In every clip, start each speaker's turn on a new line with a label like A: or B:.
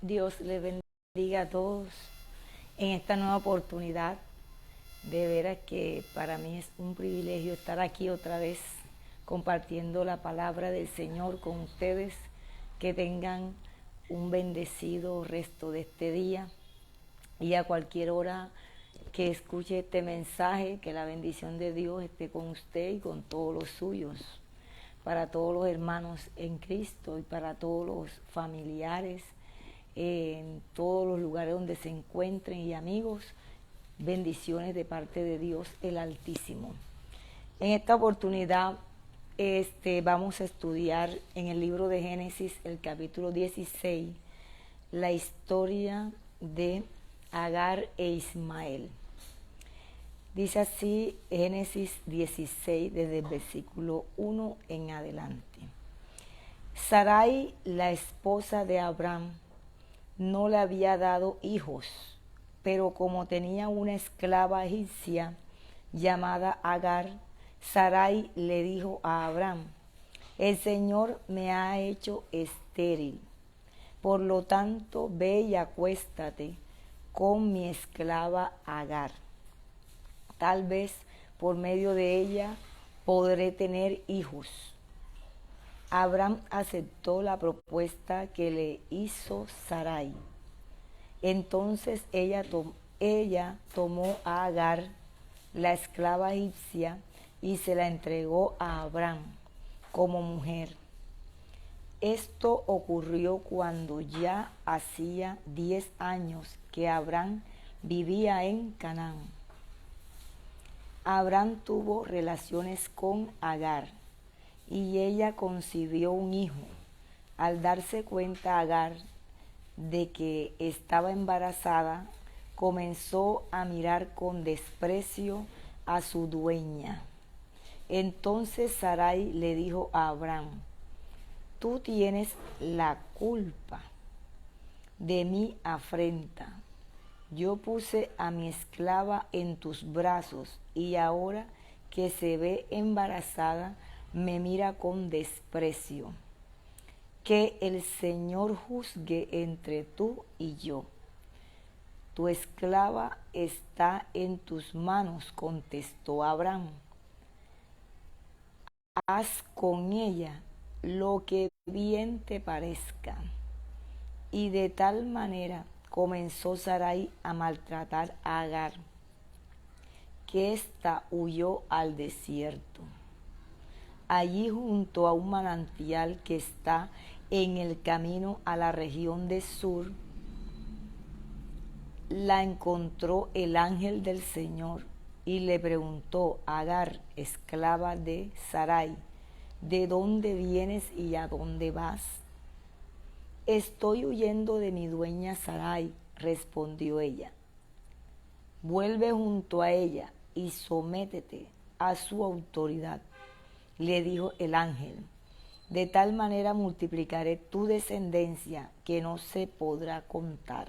A: Dios les bendiga a todos en esta nueva oportunidad. De veras que para mí es un privilegio estar aquí otra vez compartiendo la palabra del Señor con ustedes. Que tengan un bendecido resto de este día y a cualquier hora que escuche este mensaje, que la bendición de Dios esté con usted y con todos los suyos, para todos los hermanos en Cristo y para todos los familiares en todos los lugares donde se encuentren y amigos, bendiciones de parte de Dios el Altísimo. En esta oportunidad vamos a estudiar en el libro de Génesis, el capítulo 16, la historia de Agar e Ismael. Dice así Génesis 16, desde el versículo 1 en adelante. Sarai, la esposa de Abraham, no le había dado hijos, pero como tenía una esclava egipcia llamada Agar, Sarai le dijo a Abraham: el Señor me ha hecho estéril, por lo tanto ve y acuéstate con mi esclava Agar. Tal vez por medio de ella podré tener hijos. Abraham aceptó la propuesta que le hizo Sarai. Entonces ella tomó a Agar, la esclava egipcia, y se la entregó a Abraham como mujer. Esto ocurrió cuando ya hacía 10 años que Abraham vivía en Canaán. Abraham tuvo relaciones con Agar y ella concibió un hijo. Al darse cuenta Agar de que estaba embarazada, comenzó a mirar con desprecio a su dueña. Entonces Sarai le dijo a Abraham: tú tienes la culpa de mi afrenta. Yo puse a mi esclava en tus brazos y ahora que se ve embarazada me mira con desprecio. Que el Señor juzgue entre tú y yo. Tu esclava está en tus manos, contestó Abraham. Haz con ella lo que bien te parezca. Y de tal manera comenzó Sarai a maltratar a Agar, que ésta huyó al desierto. Allí, junto a un manantial que está en el camino a la región de Sur, la encontró el ángel del Señor y le preguntó a Agar, esclava de Sarai: ¿de dónde vienes y a dónde vas? Estoy huyendo de mi dueña Sarai, respondió ella. Vuelve junto a ella y sométete a su autoridad, le dijo el ángel. De tal manera multiplicaré tu descendencia que no se podrá contar.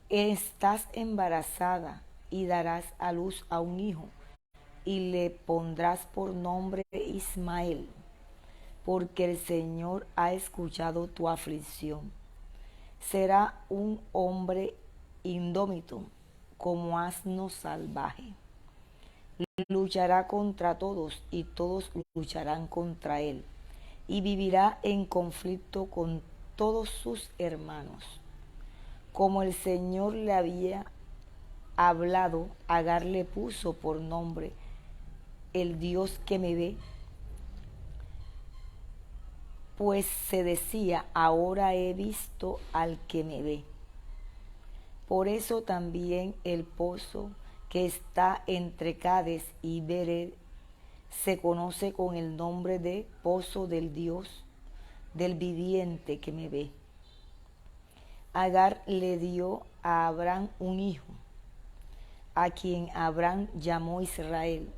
A: Estás embarazada y darás a luz a un hijo y le pondrás por nombre Ismael, porque el Señor ha escuchado tu aflicción. Será un hombre indómito, como asno salvaje. Luchará contra todos y todos lucharán contra él, y vivirá en conflicto con todos sus hermanos. Como el Señor le había hablado, Agar le puso por nombre el Dios que me ve, pues se decía: ahora he visto al que me ve. Por eso también el pozo que está entre Cades y Bered se conoce con el nombre de pozo del Dios del viviente que me ve. Agar le dio a Abraham un hijo, a quien Abraham llamó Israel.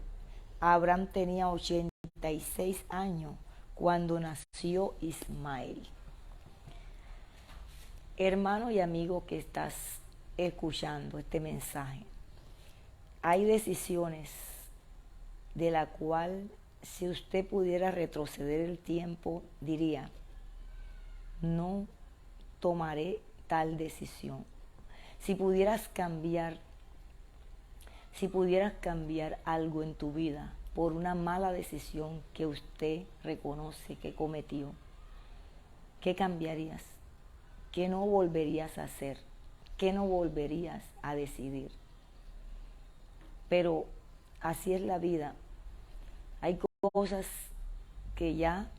A: Abraham tenía 86 años cuando nació Ismael. Hermano y amigo que estás escuchando este mensaje, hay decisiones de la cual, si usted pudiera retroceder el tiempo, diría: no tomaré tal decisión. Si pudieras cambiar algo en tu vida por una mala decisión que usted reconoce que cometió, ¿qué cambiarías? ¿Qué no volverías a hacer? ¿Qué no volverías a decidir? Pero así es la vida. Hay cosas que ya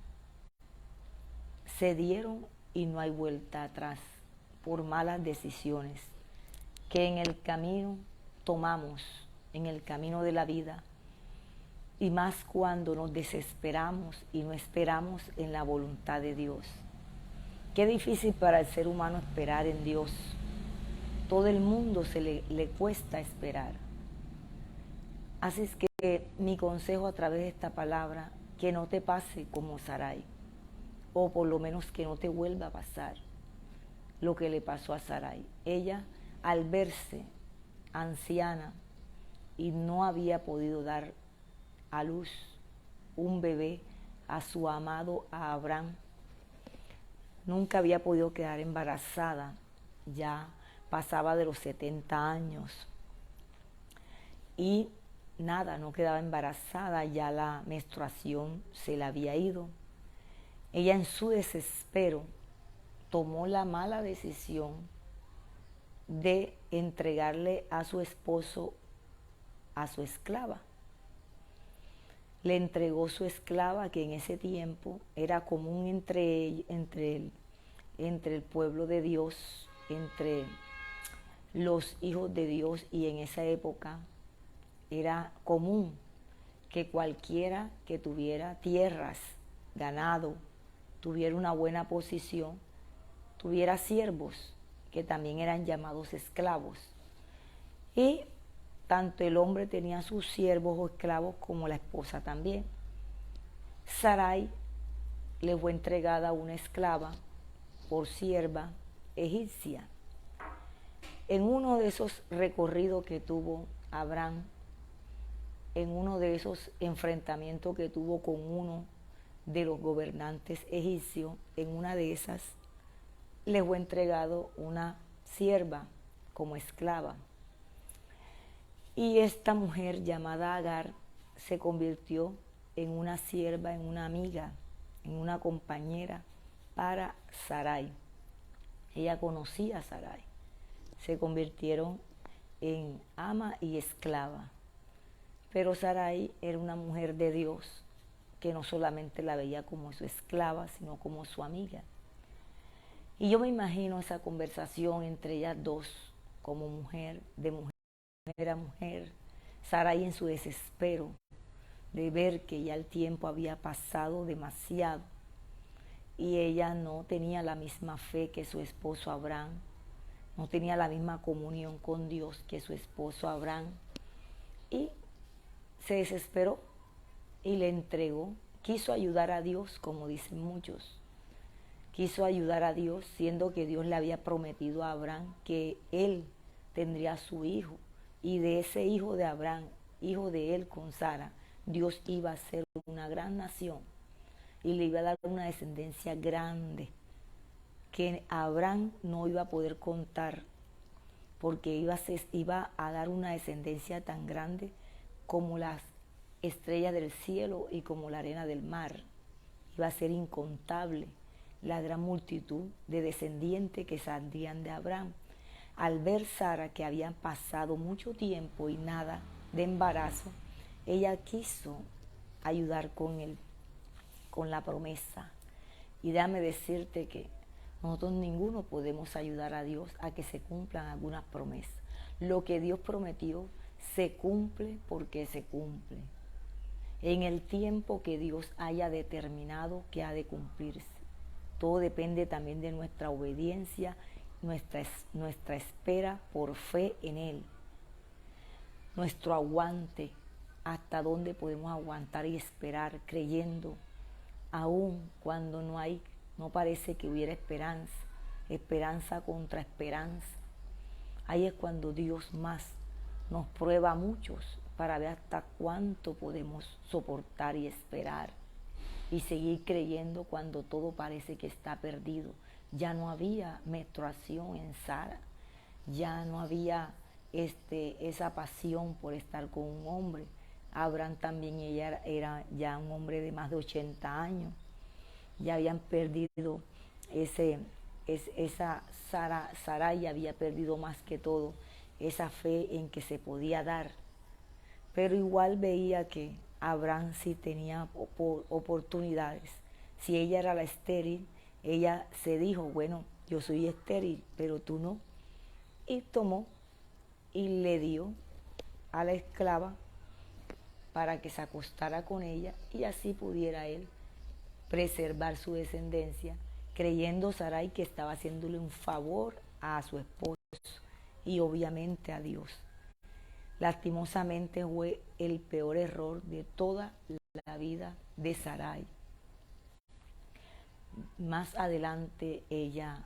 A: se dieron y no hay vuelta atrás por malas decisiones que en el camino tomamos, en el camino de la vida, y más cuando nos desesperamos y no esperamos en la voluntad de Dios. Qué difícil para el ser humano esperar en Dios. Todo el mundo le cuesta esperar. Así es que mi consejo a través de esta palabra, que no te pase como Sarai, o por lo menos que no te vuelva a pasar lo que le pasó a Sarai. Ella, al verse anciana y no había podido dar a luz un bebé a su amado Abraham, nunca había podido quedar embarazada, ya pasaba de los 70 años y nada, no quedaba embarazada, ya la menstruación se le había ido. Ella en su desespero tomó la mala decisión de entregarle a su esposo a su esclava. Le entregó su esclava, que en ese tiempo era común entre el pueblo de Dios, entre los hijos de Dios, y en esa época era común que cualquiera que tuviera tierras, ganado, tuviera una buena posición, tuviera siervos, que también eran llamados esclavos. Y tanto el hombre tenía sus siervos o esclavos como la esposa también. Sarai le fue entregada una esclava por sierva egipcia. En uno de esos recorridos que tuvo Abraham, en uno de esos enfrentamientos que tuvo con uno de los gobernantes egipcios, en una de esas le fue entregado una sierva como esclava. Y esta mujer llamada Agar se convirtió en una sierva, en una amiga, en una compañera para Sarai. Ella conocía a Sarai. Se convirtieron en ama y esclava. Pero Sarai era una mujer de Dios que no solamente la veía como su esclava, sino como su amiga. Y yo me imagino esa conversación entre ellas dos, como mujer, de mujer a mujer, Sarai en su desespero de ver que ya el tiempo había pasado demasiado y ella no tenía la misma fe que su esposo Abraham, no tenía la misma comunión con Dios que su esposo Abraham, y se desesperó y le entregó. Quiso ayudar a Dios, como dicen muchos. Quiso ayudar a Dios, siendo que Dios le había prometido a Abraham que él tendría a su hijo, y de ese hijo de Abraham, hijo de él con Sara, Dios iba a ser una gran nación y le iba a dar una descendencia grande que Abraham no iba a poder contar, porque iba a dar una descendencia tan grande como las estrellas del cielo y como la arena del mar. Iba a ser incontable la gran multitud de descendientes que saldrían de Abraham. Al ver Sara que habían pasado mucho tiempo y nada de embarazo, ella quiso ayudar con la promesa. Y déjame decirte que nosotros ninguno podemos ayudar a Dios a que se cumplan algunas promesas. Lo que Dios prometió se cumple porque se cumple, en el tiempo que Dios haya determinado que ha de cumplirse. Todo depende también de nuestra obediencia, nuestra espera por fe en Él, nuestro aguante, hasta dónde podemos aguantar y esperar creyendo, aun cuando no parece que hubiera esperanza contra esperanza. Ahí es cuando Dios más nos prueba a muchos para ver hasta cuánto podemos soportar y esperar y seguir creyendo cuando todo parece que está perdido. ya no había menstruación en Sara, ya no había esa pasión por estar con un hombre. Abraham también, ella era ya un hombre de más de 80 años, ya habían perdido esa Sarai había perdido más que todo esa fe en que se podía dar, pero igual veía que Abraham sí tenía oportunidades. Si ella era la estéril, ella se dijo, bueno, yo soy estéril, pero tú no. Y tomó y le dio a la esclava para que se acostara con ella y así pudiera él preservar su descendencia, creyendo Sarai que estaba haciéndole un favor a su esposo y obviamente a Dios. Lastimosamente fue el peor error de toda la vida de Sarai. Más adelante ella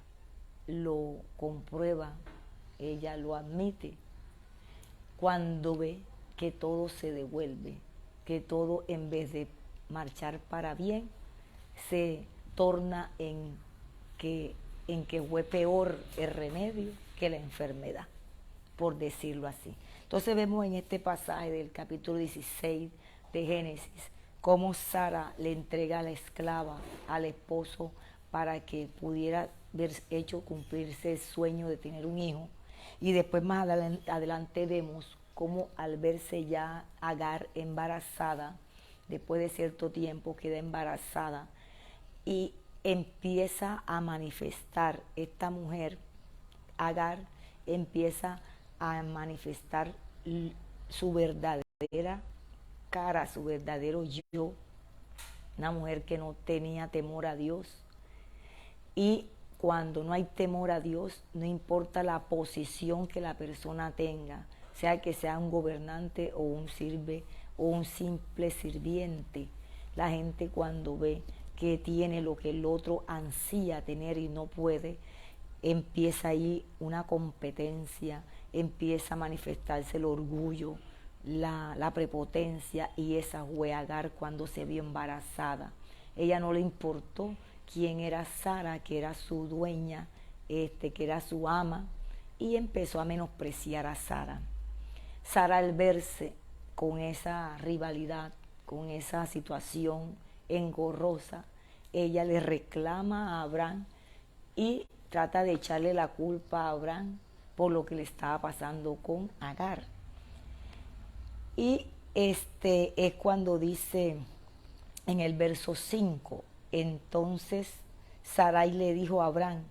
A: lo comprueba, ella lo admite, cuando ve que todo se devuelve, que todo en vez de marchar para bien, se torna en que fue peor el remedio que la enfermedad, por decirlo así. Entonces vemos en este pasaje del capítulo 16 de Génesis cómo Sara le entrega a la esclava al esposo para que pudiera haber hecho cumplirse el sueño de tener un hijo. Y después más adelante vemos cómo al verse ya Agar embarazada, después de cierto tiempo queda embarazada y empieza a manifestar esta mujer, Agar, empieza a manifestar su verdadera cara, su verdadero yo, una mujer que no tenía temor a Dios. Y cuando no hay temor a Dios, no importa la posición que la persona tenga, sea que sea un gobernante o un simple sirviente, la gente cuando ve que tiene lo que el otro ansía tener y no puede, empieza ahí una competencia, empieza a manifestarse el orgullo, la prepotencia, y esa fue Agar cuando se vio embarazada. Ella no le importó quién era Sara, que era su dueña, que era su ama, y empezó a menospreciar a Sara. Sara, al verse con esa rivalidad, con esa situación engorrosa, ella le reclama a Abraham y trata de echarle la culpa a Abraham por lo que le estaba pasando con Agar. Y es cuando dice en el verso 5, entonces Sarai le dijo a Abraham,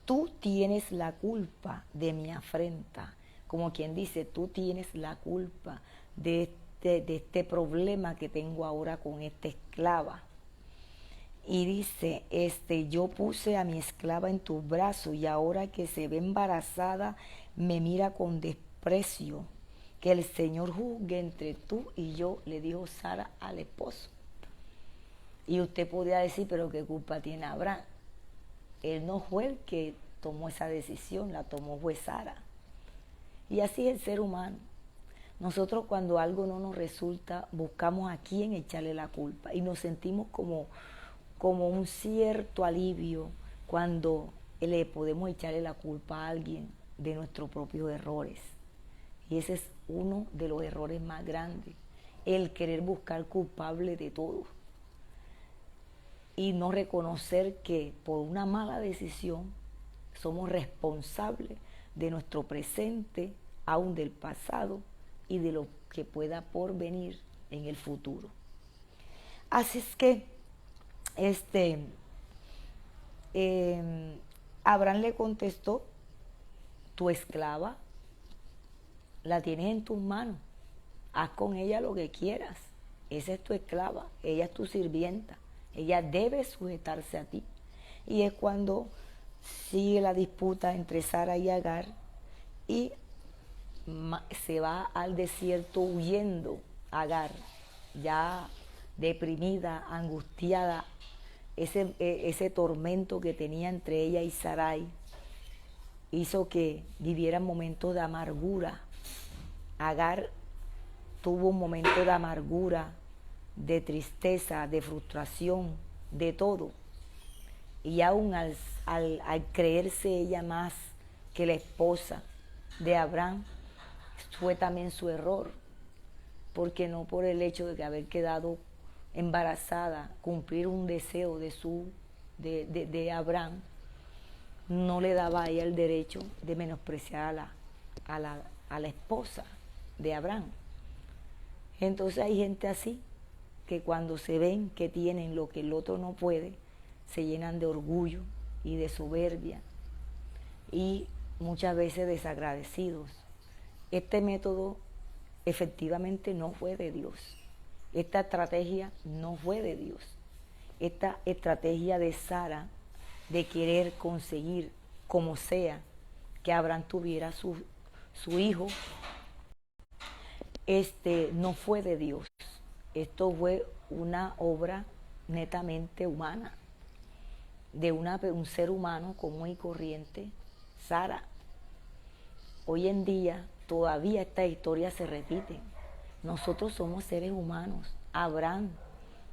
A: tú tienes la culpa de mi afrenta. Como quien dice, tú tienes la culpa de este problema que tengo ahora con esta esclava. Y dice, yo puse a mi esclava en tus brazos y ahora que se ve embarazada me mira con desprecio. Que el Señor juzgue entre tú y yo, le dijo Sara al esposo. Y usted podría decir, pero ¿qué culpa tiene Abraham? Él no fue el que tomó esa decisión, la tomó fue Sara. Y así es el ser humano. Nosotros cuando algo no nos resulta, buscamos a quién echarle la culpa y nos sentimos como un cierto alivio cuando le podemos echarle la culpa a alguien de nuestros propios errores. Y ese es uno de los errores más grandes, el querer buscar culpable de todo y no reconocer que por una mala decisión somos responsables de nuestro presente, aún del pasado y de lo que pueda por venir en el futuro. Así es que Abraham le contestó, tu esclava la tienes en tus manos, haz con ella lo que quieras, esa es tu esclava, ella es tu sirvienta, ella debe sujetarse a ti. Y es cuando sigue la disputa entre Sara y Agar y se va al desierto huyendo Agar, ya deprimida, angustiada, ese tormento que tenía entre ella y Sarai hizo que vivieran momentos de amargura. Agar tuvo un momento de amargura, de tristeza, de frustración, de todo. Y aún al creerse ella más que la esposa de Abraham, fue también su error, porque no por el hecho de haber quedado embarazada, cumplir un deseo de Abraham, no le daba a ella el derecho de menospreciar a la esposa de Abraham. Entonces hay gente así, que cuando se ven que tienen lo que el otro no puede, se llenan de orgullo y de soberbia y muchas veces desagradecidos. Este método efectivamente no fue de Dios. Esta estrategia no fue de Dios. Esta estrategia de Sara de querer conseguir como sea que Abraham tuviera su hijo, no fue de Dios. Esto fue una obra netamente humana, de un ser humano común y corriente, Sara. Hoy en día todavía esta historia se repite. Nosotros somos seres humanos. Abraham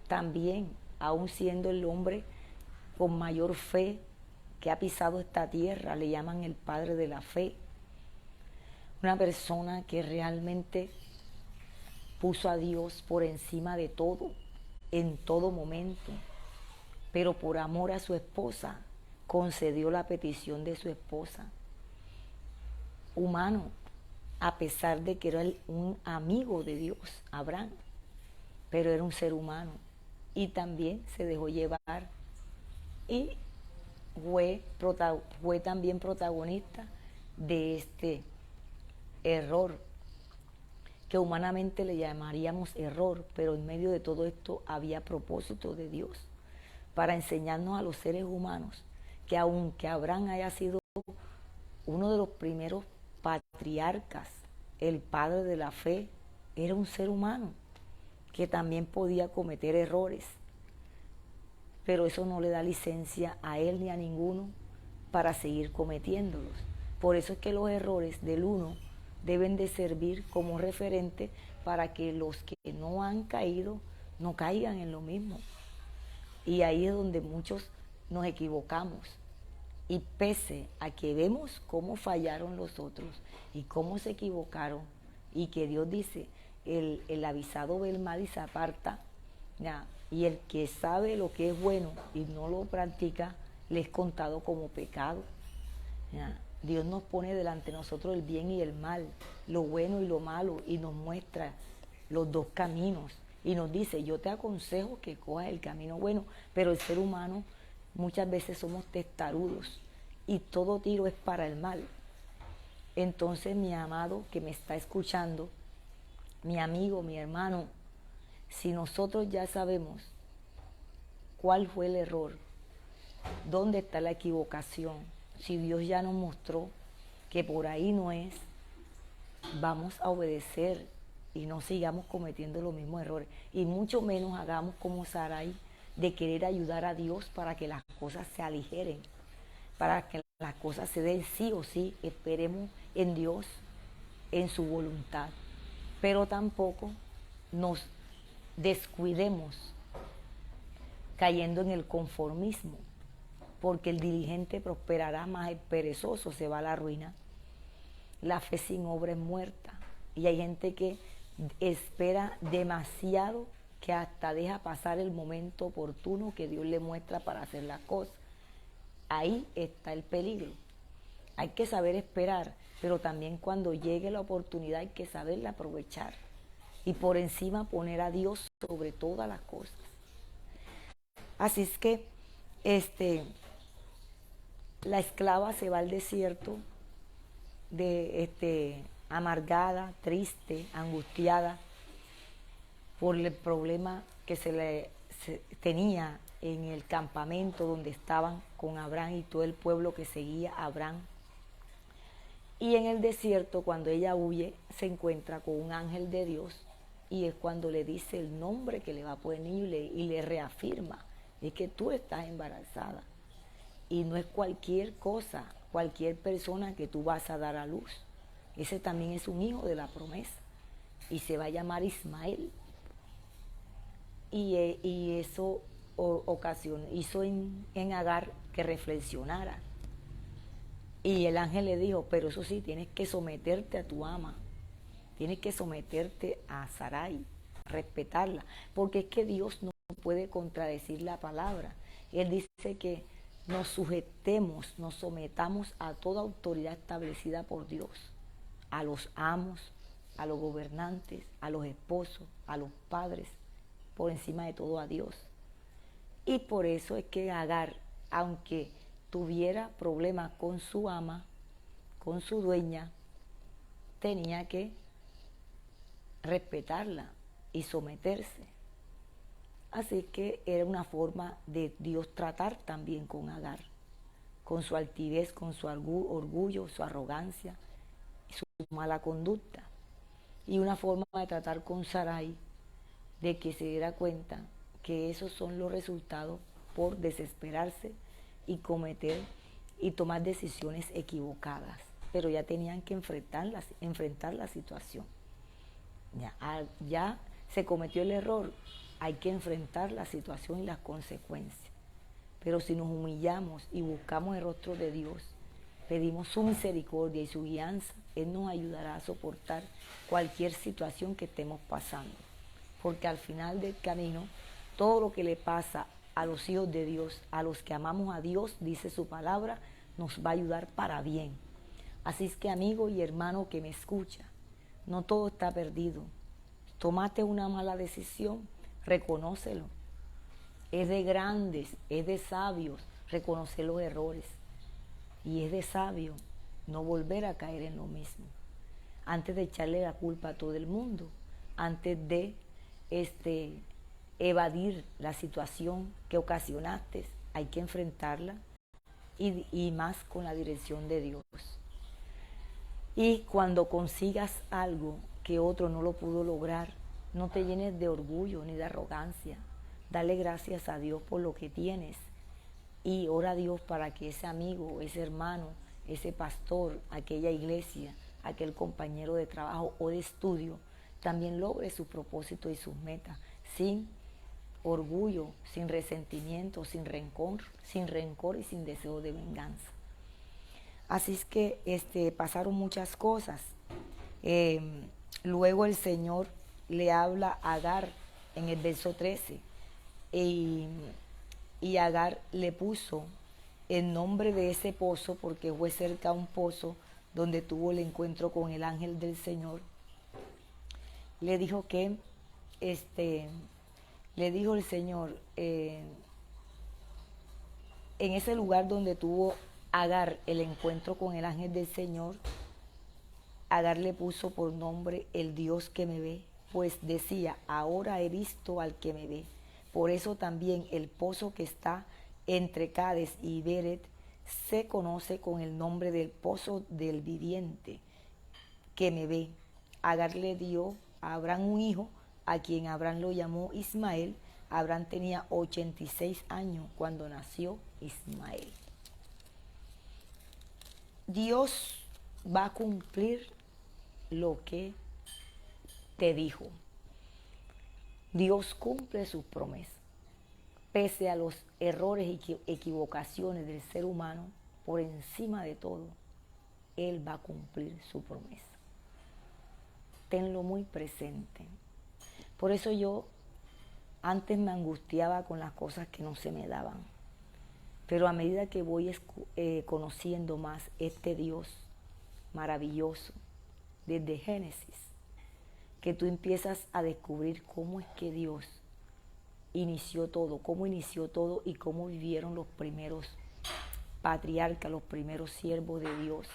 A: también, aún siendo el hombre con mayor fe que ha pisado esta tierra, le llaman el padre de la fe. Una persona que realmente puso a Dios por encima de todo, en todo momento, pero por amor a su esposa, concedió la petición de su esposa. Humano, a pesar de que era un amigo de Dios, Abraham, pero era un ser humano y también se dejó llevar y fue también protagonista de este error, que humanamente le llamaríamos error, pero en medio de todo esto había propósito de Dios para enseñarnos a los seres humanos que aunque Abraham haya sido uno de los primeros patriarcas, el padre de la fe, era un ser humano que también podía cometer errores, pero eso no le da licencia a él ni a ninguno para seguir cometiéndolos. Por eso es que los errores del uno deben de servir como referente para que los que no han caído no caigan en lo mismo. Y ahí es donde muchos nos equivocamos. Y pese a que vemos cómo fallaron los otros y cómo se equivocaron, y que Dios dice, el avisado ve el mal y se aparta, ¿ya? Y el que sabe lo que es bueno y no lo practica, le es contado como pecado, ¿ya? Dios nos pone delante de nosotros el bien y el mal, lo bueno y lo malo, y nos muestra los dos caminos. Y nos dice, yo te aconsejo que cojas el camino bueno, pero el ser humano muchas veces somos testarudos y todo tiro es para el mal. Entonces, mi amado que me está escuchando, mi amigo, mi hermano, si nosotros ya sabemos cuál fue el error, dónde está la equivocación, si Dios ya nos mostró que por ahí no es, vamos a obedecer y no sigamos cometiendo los mismos errores, y mucho menos hagamos como Sarai, de querer ayudar a Dios para que las cosas se aligeren, para que las cosas se den sí o sí. Esperemos en Dios, en su voluntad, pero tampoco nos descuidemos cayendo en el conformismo, porque el diligente prosperará, más el perezoso se va a la ruina. La fe sin obra es muerta, y hay gente que espera demasiado, que hasta deja pasar el momento oportuno que Dios le muestra para hacer las cosas. Ahí está el peligro. Hay que saber esperar, pero también cuando llegue la oportunidad hay que saberla aprovechar, y por encima poner a Dios sobre todas las cosas. Así es que la esclava se va al desierto amargada, triste, angustiada por el problema que tenía en el campamento donde estaban con Abraham y todo el pueblo que seguía a Abraham. Y en el desierto, cuando ella huye, se encuentra con un ángel de Dios, y es cuando le dice el nombre que le va a poner el niño, y le reafirma, es que tú estás embarazada y no es cualquier cosa, cualquier persona que tú vas a dar a luz. Ese también es un hijo de la promesa y se va a llamar Ismael. Y eso hizo en Agar que reflexionara. Y el ángel le dijo, pero eso sí, tienes que someterte a tu ama, tienes que someterte a Sarai, respetarla, porque es que Dios no puede contradecir la palabra. Él dice que nos sujetemos, nos sometamos a toda autoridad establecida por Dios, a los amos, a los gobernantes, a los esposos, a los padres, por encima de todo a Dios. Y por eso es que Agar, aunque tuviera problemas con su ama, con su dueña, tenía que respetarla y someterse. Así que era una forma de Dios tratar también con Agar, con su altivez, con su orgullo, su arrogancia y su mala conducta. Y una forma de tratar con Sarai, de que se diera cuenta que esos son los resultados por desesperarse y cometer y tomar decisiones equivocadas. Pero ya tenían que enfrentar la situación. Ya se cometió el error, hay que enfrentar la situación y las consecuencias. Pero si nos humillamos y buscamos el rostro de Dios, pedimos su misericordia y su guianza, Él nos ayudará a soportar cualquier situación que estemos pasando. Porque al final del camino, todo lo que le pasa a los hijos de Dios, a los que amamos a Dios, dice su palabra, nos va a ayudar para bien. Así es que, amigo y hermano que me escucha, no todo está perdido. Tomaste una mala decisión, reconócelo. Es de grandes, es de sabios reconocer los errores. Y es de sabio no volver a caer en lo mismo. Antes de echarle la culpa a todo el mundo, antes de evadir la situación que ocasionaste, hay que enfrentarla y más con la dirección de Dios. Y cuando consigas algo que otro no lo pudo lograr, no te llenes de orgullo ni de arrogancia. Dale gracias a Dios por lo que tienes y ora a Dios para que ese amigo, ese hermano, ese pastor, aquella iglesia, aquel compañero de trabajo o de estudio también logre su propósito y sus metas sin orgullo, sin resentimiento, sin rencor y sin deseo de venganza. Así es que pasaron muchas cosas. Luego el Señor le habla a Agar en el verso 13 y Agar le puso el nombre de ese pozo porque fue cerca a un pozo donde tuvo el encuentro con el ángel del Señor. Le dijo que le dijo el Señor, en ese lugar donde tuvo Agar el encuentro con el ángel del Señor, Agar le puso por nombre el Dios que me ve, pues decía, ahora he visto al que me ve. Por eso también el pozo que está entre Cades y Beret se conoce con el nombre del pozo del viviente que me ve. Agar le dio a Abraham un hijo, a quien Abraham lo llamó Ismael. Abraham tenía 86 años cuando nació Ismael. Dios va a cumplir lo que te dijo. Dios cumple sus promesas. Pese a los errores y equivocaciones del ser humano, por encima de todo, Él va a cumplir su promesa. Tenlo muy presente. Por eso yo antes me angustiaba con las cosas que no se me daban. Pero a medida que voy conociendo más este Dios maravilloso, desde Génesis, que tú empiezas a descubrir cómo es que Dios inició todo y cómo vivieron los primeros patriarcas, los primeros siervos de Dios,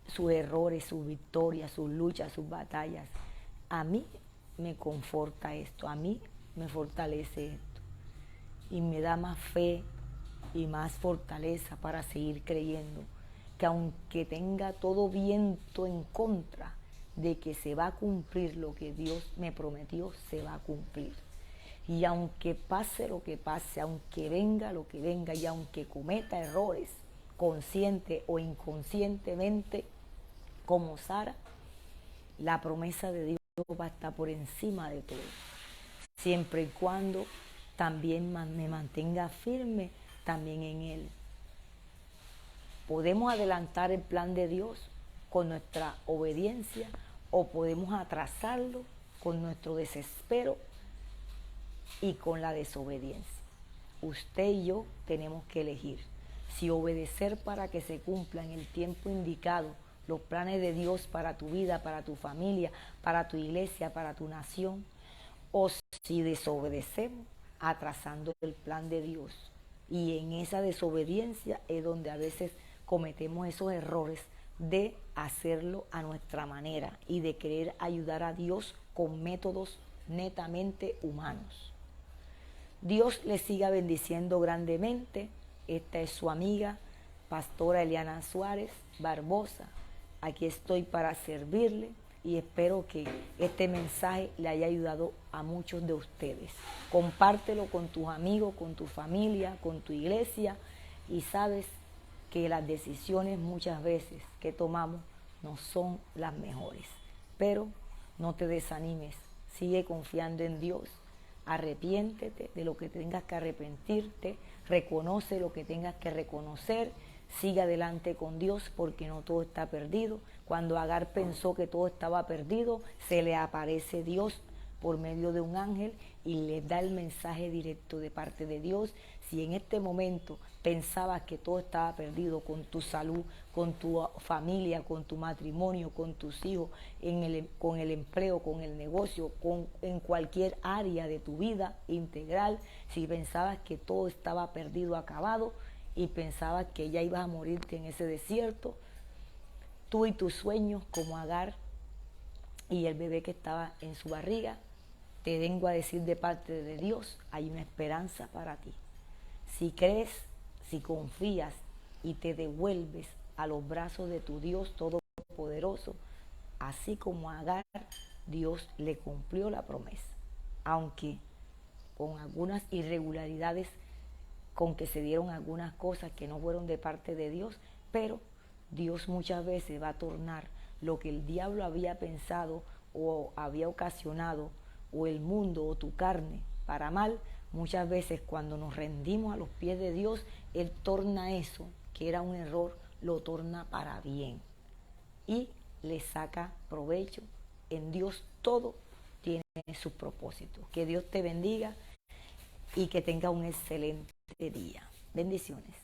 A: sus errores, sus victorias, sus luchas, sus batallas. A mí me conforta esto, a mí me fortalece esto y me da más fe y más fortaleza para seguir creyendo que aunque tenga todo viento en contra de que se va a cumplir lo que Dios me prometió, se va a cumplir. Y aunque pase lo que pase, aunque venga lo que venga y aunque cometa errores, consciente o inconscientemente, como Sara, la promesa de Dios va a estar por encima de todo. Siempre y cuando también me mantenga firme también en Él. Podemos adelantar el plan de Dios con nuestra obediencia o podemos atrasarlo con nuestro desespero y con la desobediencia. Usted y yo tenemos que elegir si obedecer para que se cumpla en el tiempo indicado los planes de Dios para tu vida, para tu familia, para tu iglesia, para tu nación, o si desobedecemos atrasando el plan de Dios. Y en esa desobediencia es donde a veces cometemos esos errores de hacerlo a nuestra manera y de querer ayudar a Dios con métodos netamente humanos. Dios les siga bendiciendo grandemente. Esta es su amiga, Pastora Eliana Suárez Barbosa. Aquí estoy para servirle y espero que este mensaje le haya ayudado a muchos de ustedes. Compártelo con tus amigos, con tu familia, con tu iglesia y sabes que las decisiones muchas veces que tomamos no son las mejores. Pero no te desanimes, sigue confiando en Dios. Arrepiéntete de lo que tengas que arrepentirte, reconoce lo que tengas que reconocer, sigue adelante con Dios porque no todo está perdido. Cuando Agar pensó que todo estaba perdido, se le aparece Dios por medio de un ángel y le da el mensaje directo de parte de Dios. Si en este momento pensabas que todo estaba perdido con tu salud, con tu familia, con tu matrimonio, con tus hijos, con el empleo, con el negocio, en cualquier área de tu vida integral, si pensabas que todo estaba perdido, acabado, y pensabas que ya ibas a morirte en ese desierto, tú y tus sueños como Agar y el bebé que estaba en su barriga, te vengo a decir de parte de Dios, hay una esperanza para ti. Si crees, si confías y te devuelves a los brazos de tu Dios Todopoderoso, así como a Agar, Dios le cumplió la promesa, aunque con algunas irregularidades, con que se dieron algunas cosas que no fueron de parte de Dios, pero Dios muchas veces va a tornar lo que el diablo había pensado o había ocasionado, o el mundo o tu carne para mal. Muchas veces cuando nos rendimos a los pies de Dios, Él torna eso, que era un error, lo torna para bien y le saca provecho. En Dios todo tiene sus propósitos. Que Dios te bendiga y que tenga un excelente día. Bendiciones.